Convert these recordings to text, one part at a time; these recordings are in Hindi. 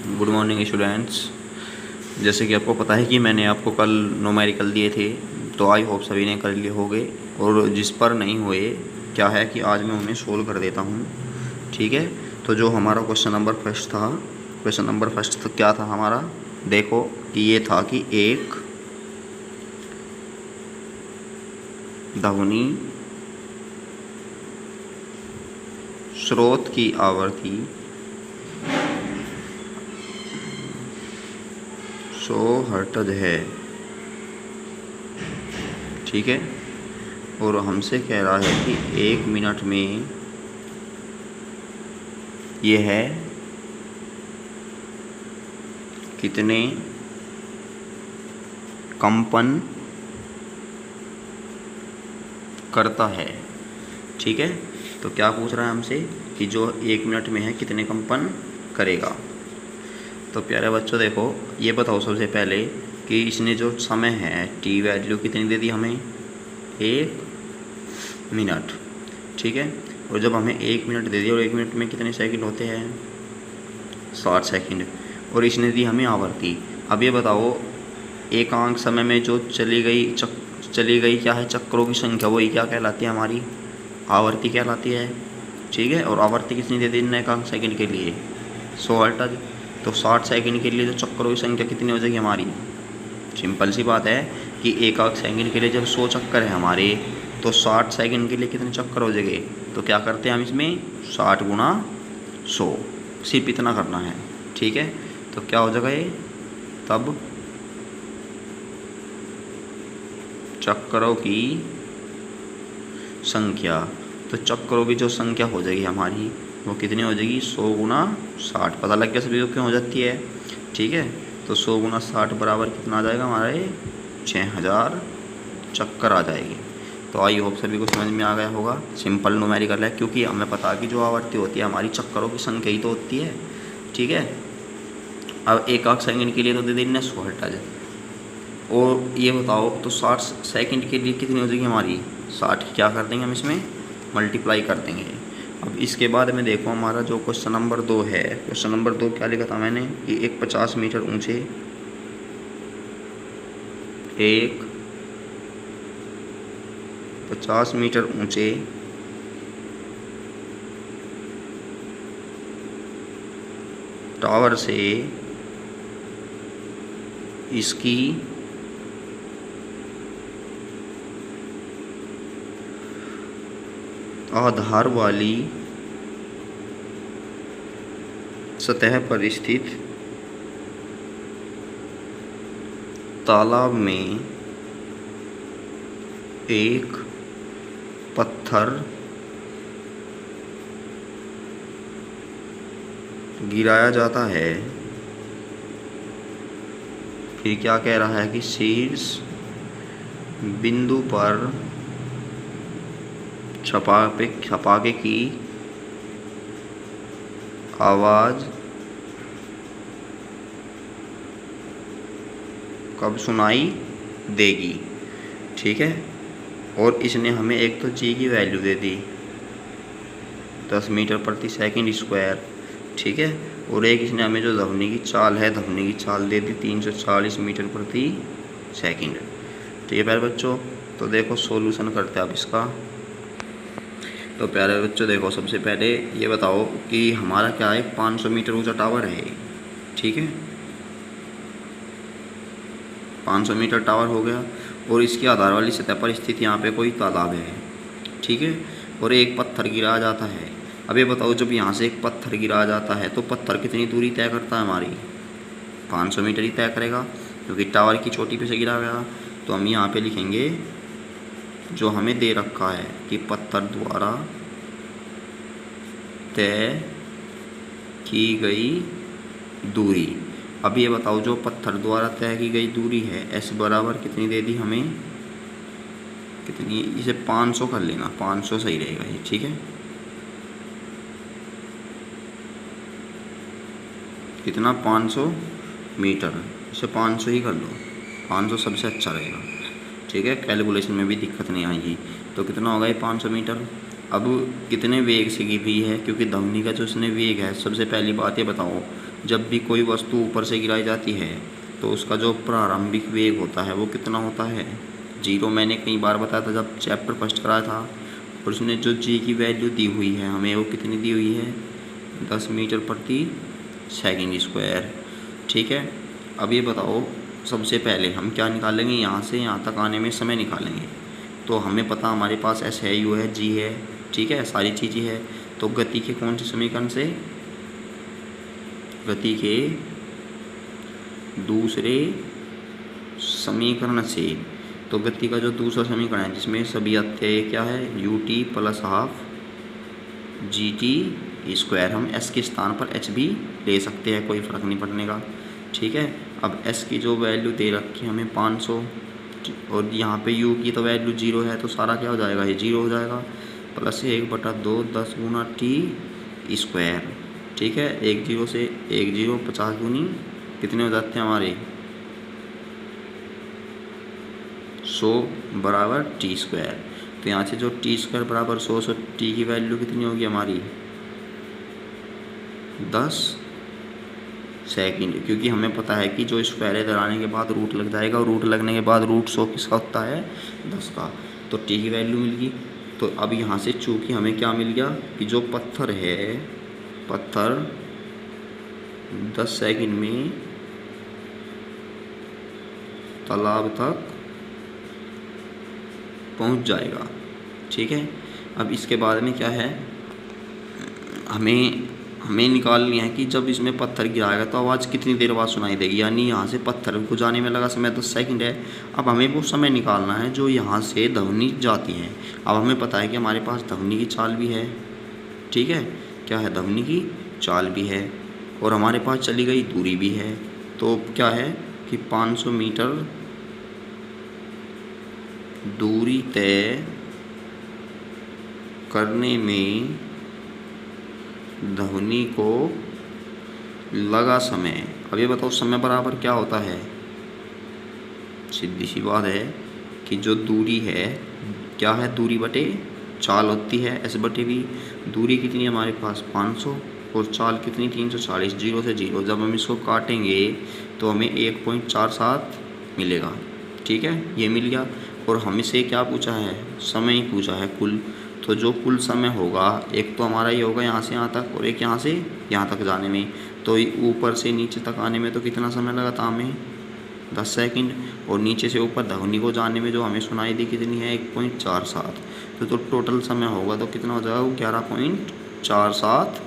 Good morning students. जैसे कि आपको पता है कि मैंने आपको कल न्यूमेरिकल दिए थे, तो आई होप सभी ने कर लिए होंगे। और जिस पर नहीं हुए, क्या है कि आज मैं उन्हें सोल्व कर देता हूँ। ठीक है, तो जो हमारा क्वेश्चन नंबर फर्स्ट तो क्या था हमारा, देखो कि ये था कि एक ध्वनि स्रोत की आवृत्ति 100 हर्ट्ज है। ठीक है, और हमसे कह रहा है कि 1 मिनट में यह है कितने कंपन करता है। ठीक है, तो क्या पूछ रहा है हमसे कि जो 1 मिनट में है कितने कंपन करेगा। तो प्यारे बच्चों देखो, ये बताओ सबसे पहले कि इसने जो समय है टी वैल्यू कितनी दे दी हमें, 1 मिनट। ठीक है, और जब हमें 1 मिनट दे दिया और 1 मिनट में कितने सेकंड होते हैं, 60 सेकंड। और इसने दी हमें आवृत्ति। अब ये बताओ एकांक समय में जो चली गई क्या है चक्रों की संख्या, वही क्या कहलाती है, हमारी आवृत्ति कहलाती है। ठीक है, और आवृत्ति कितनी दे दी एकांक सेकंड के लिए, 100 हर्ट्ज। तो 60 सेकंड के लिए जो चक्रों की संख्या कितनी हो जाएगी हमारी, सिंपल सी बात है कि एकांक सेकंड के लिए जब 100 चक्कर है हमारे, तो 60 सेकंड के लिए कितने चक्कर हो जाएंगे। तो क्या करते हैं हम इसमें 60 गुणा 100, सिर्फ इतना करना है। ठीक है, तो क्या हो जाएगा ये, तब चक्करों की संख्या, तो चक्करों की जो संख्या हो जाएगी हमारी वो कितनी हो जाएगी, 100 गुणा 60। पता लग गया सभी को क्यों हो जाती है। ठीक है, तो 100 गुणा 60 बराबर कितना आ जाएगा हमारे, 6000 चक्कर आ जाएगी। तो आई होप सभी को समझ में आ गया होगा। सिंपल न्यूमेरिकल है, क्योंकि हमें पता है कि जो आवृत्ति होती है हमारी चक्करों की संख्या ही तो होती है। ठीक है, अब एकांक सेकंड के लिए तो दे देना 100 हर्ट्ज। और ये बताओ तो 60 सेकंड के लिए कितनी हो जाएगी हमारी, 60 क्या कर देंगे हम इसमें मल्टीप्लाई कर देंगे। अब इसके बाद में देखो हमारा जो क्वेश्चन नंबर 2 है, क्वेश्चन नंबर 2 क्या लिखा था मैंने कि एक 50 मीटर ऊंचे टावर से इसकी आधार वाली सतह पर स्थित तालाब में एक पत्थर गिराया जाता है। फिर क्या कह रहा है कि शीर्ष बिंदु पर छपाके की आवाज़ कब सुनाई देगी। ठीक है, और इसने हमें एक तो जी की वैल्यू दे दी 10 मीटर प्रति सेकंड स्क्वायर। ठीक है, और एक इसने हमें जो ध्वनि की चाल है, ध्वनि की चाल दे दी 340 मीटर प्रति सेकंड। ठीक है प्यारे बच्चों, तो देखो सॉल्यूशन करते हैं आप इसका। तो प्यारे बच्चों देखो, सबसे पहले ये बताओ कि हमारा क्या है, 500 मीटर ऊंचा टावर है। ठीक है, 500 मीटर टावर हो गया, और इसकी आधार वाली सतह पर स्थित यहाँ पे कोई तालाब है। ठीक है, और एक पत्थर गिराया जाता है। अब ये बताओ जब यहाँ से एक पत्थर गिराया जाता है तो पत्थर कितनी दूरी तय करता है हमारी, 500 मीटर ही तय करेगा, क्योंकि टावर की चोटी पे से गिरा गया। तो हम यहाँ पे लिखेंगे जो हमें दे रखा है कि पत्थर द्वारा तय की गई दूरी। अब ये बताओ जो पत्थर द्वारा तय की गई दूरी है, s बराबर कितनी दे दी हमें, कितनी, इसे 500 कर लेना, 500 सही रहेगा ये। ठीक है, कितना, 500 मीटर, इसे 500 ही कर लो, 500 सबसे अच्छा रहेगा। ठीक है, कैलकुलेशन में भी दिक्कत नहीं आएगी। तो कितना होगा ये 500 मीटर, अब कितने वेग से गिरी है, क्योंकि ध्वनि का जो इसने वेग है, सबसे पहली बात ये बताओ, जब भी कोई वस्तु ऊपर से गिराई जाती है तो उसका जो प्रारंभिक वेग होता है वो कितना होता है, 0। मैंने कई बार बताया था जब चैप्टर फर्स्ट कराया था, और उसने जो जी की वैल्यू दी हुई है हमें, वो कितनी दी हुई है, 10 मीटर प्रति सेकंड स्क्वायर। ठीक है, अब ये बताओ, सबसे पहले हम क्या निकालेंगे, यहाँ से यहाँ तक आने में समय निकालेंगे। तो हमें पता हमारे पास एस है, यू है, जी है, ठीक है, सारी चीज़ें है। तो गति के कौन से समीकरण से, गति के दूसरे समीकरण से। तो गति का जो दूसरा समीकरण है जिसमें सभी अत्यय क्या है, U T plus half G T square, हम एस के स्थान पर एच भी ले सकते हैं, कोई फ़र्क नहीं पड़ने का। ठीक है, अब एस की जो वैल्यू दे रखी है हमें 500, और यहाँ पे यू की तो वैल्यू 0 है, तो सारा क्या हो जाएगा, ये 0 हो जाएगा, प्लस 1/2 10 गुना टी स्क्वायर। ठीक है, 1 0 से 1 0, 50 दूनी कितने हो जाते हैं हमारे, 100 बराबर टी स्क्वायर। तो यहाँ से जो टी स्क्वायर बराबर 100, टी की वैल्यू कितनी होगी हमारी, 10 सेकंड, क्योंकि हमें पता है कि जो स्क्वायर इधर आने के बाद रूट लग जाएगा, और रूट लगने के बाद रूट 100 किसका होता है, 10 का। तो टी की वैल्यू मिल गई। तो अब यहाँ से चूँकि हमें क्या मिल गया कि जो पत्थर है, पत्थर 10 सेकंड में तालाब तक पहुँच जाएगा। ठीक है, अब इसके बाद में क्या है, हमें निकालनी है कि जब इसमें पत्थर गिराएगा तो आवाज़ कितनी देर बाद सुनाई देगी, यानी यहाँ से पत्थर को जाने में लगा समय 10 सेकंड है। अब हमें वो समय निकालना है जो यहाँ से ध्वनि जाती है। अब हमें पता है कि हमारे पास ध्वनि की चाल भी है। ठीक है, क्या है, ध्वनि की चाल भी है, और हमारे पास चली गई दूरी भी है। तो क्या है कि 500 मीटर दूरी तय करने में ध्वनि को लगा समय। अब ये बताओ समय बराबर क्या होता है, सीधी सी बात है कि जो दूरी है क्या है, दूरी बटे चाल होती है, एस बटे वी। दूरी कितनी है हमारे पास 500, और चाल कितनी 340, 0 से 0। जब हम इसको काटेंगे तो हमें 1.47 मिलेगा। ठीक है, ये मिल गया। और हमसे क्या पूछा है, समय ही पूछा है कुल। तो जो कुल समय होगा, एक तो हमारा ये होगा यहाँ से यहाँ तक, और एक यहाँ से यहाँ तक जाने में। तो ऊपर से नीचे तक आने में तो कितना समय लगा था हमें, 10 सेकंड, और नीचे से ऊपर ध्वनि को जाने में जो हमें सुनाई दी कितनी है, 1.47। तो टोटल समय होगा तो कितना हो जाएगा, 11.47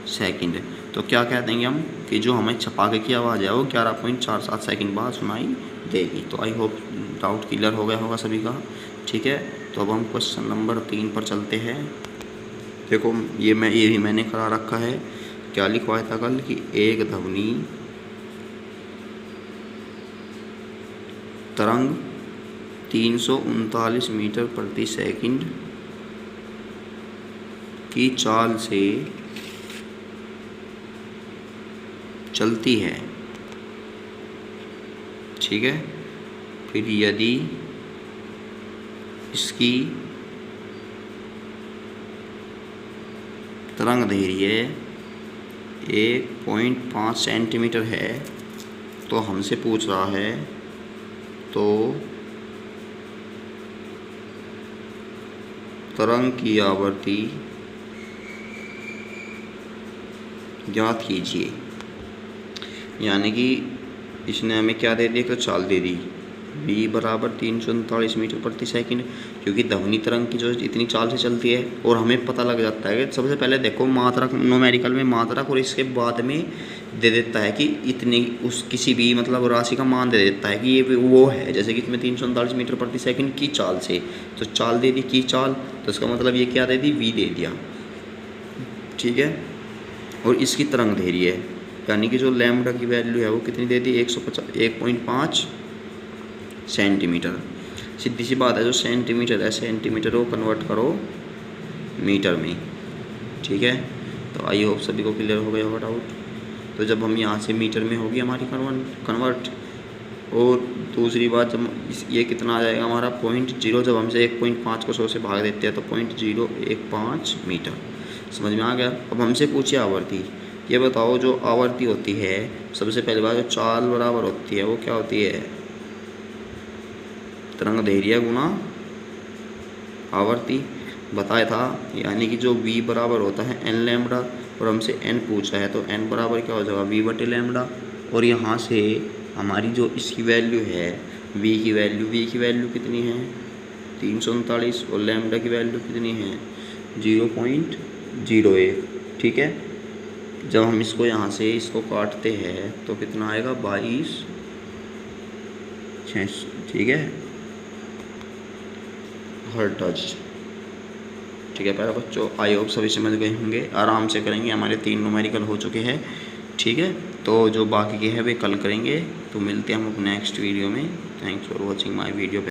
सेकंड। तो क्या कह देंगे हम कि जो हमें छपाके की आवाज़ है वो 11.47 सेकंड बाद सुनाई देगी। तो आई होप डाउट क्लियर हो गया होगा सभी का। ठीक है, तो अब हम क्वेश्चन नंबर 3 पर चलते हैं। देखो ये भी मैंने करा रखा है, क्या लिखवाया था कल कि एक ध्वनि तरंग 339 मीटर प्रति सेकंड की चाल से चलती है। ठीक है, फिर यदि इसकी तरंग दैर्घ्य 1.5 सेंटीमीटर है, तो हमसे पूछ रहा है तो तरंग की आवृत्ति ज्ञात कीजिए। यानी कि इसने हमें क्या दे दी, तो चाल दे दी v बराबर 339 मीटर प्रति सेकंड, क्योंकि ध्वनि तरंग की जो इतनी चाल से चलती है। और हमें पता लग जाता है कि सबसे पहले देखो मात्रक, न्यूमेरिकल में मात्रक, और इसके बाद में दे देता है कि इतनी उस किसी भी मतलब राशि का मान दे देता है कि ये वो है, जैसे कि इसमें 339 मीटर प्रति सेकंड की चाल से, तो चाल दे दी की चाल, तो इसका मतलब ये क्या दे दी, v दे दिया। ठीक है, और इसकी तरंग दैर्घ्य है, यानी कि जो लैम्बडा की वैल्यू है वो कितनी दे दी, 1.5 सेंटीमीटर। सीधी सी बात है, जो सेंटीमीटर है सेंटीमीटर को कन्वर्ट करो मीटर में। ठीक है, तो आई होप सभी को क्लियर हो गया होगा डाउट। तो जब हम यहाँ से मीटर में होगी हमारी कन्वर्ट, और दूसरी बात, जब ये कितना आ जाएगा हमारा 0.0, जब हमसे 1.5 को 100 से भाग देते हैं तो 0.015 मीटर। समझ में आ गया। अब हमसे पूछिए आवर्ती। ये बताओ जो आवर्ती होती है, सबसे पहली बात जो चाल बराबर होती है वो क्या होती है? तरंग दैर्घ्य गुना आवर्ती बताया था। यानी कि जो v बराबर होता है n लैम्बडा, और हमसे n पूछा है तो n बराबर क्या हो जाएगा v बटे लैम्बडा। और यहाँ से हमारी जो इसकी वैल्यू है v की वैल्यू कितनी है 339, और लैम्बडा की वैल्यू कितनी है 0.01। ठीक है। जब हम इसको यहाँ से इसको काटते हैं तो कितना आएगा 22,600। ठीक है, हर्ट्ज। ठीक है प्यारे बच्चों, आई होप सभी समझ गए होंगे। आराम से करेंगे, हमारे 3 न्यूमेरिकल हो चुके हैं। ठीक है, तो जो बाकी के हैं वे कल करेंगे। तो मिलते हैं हम नेक्स्ट वीडियो में। Thanks for watching my video.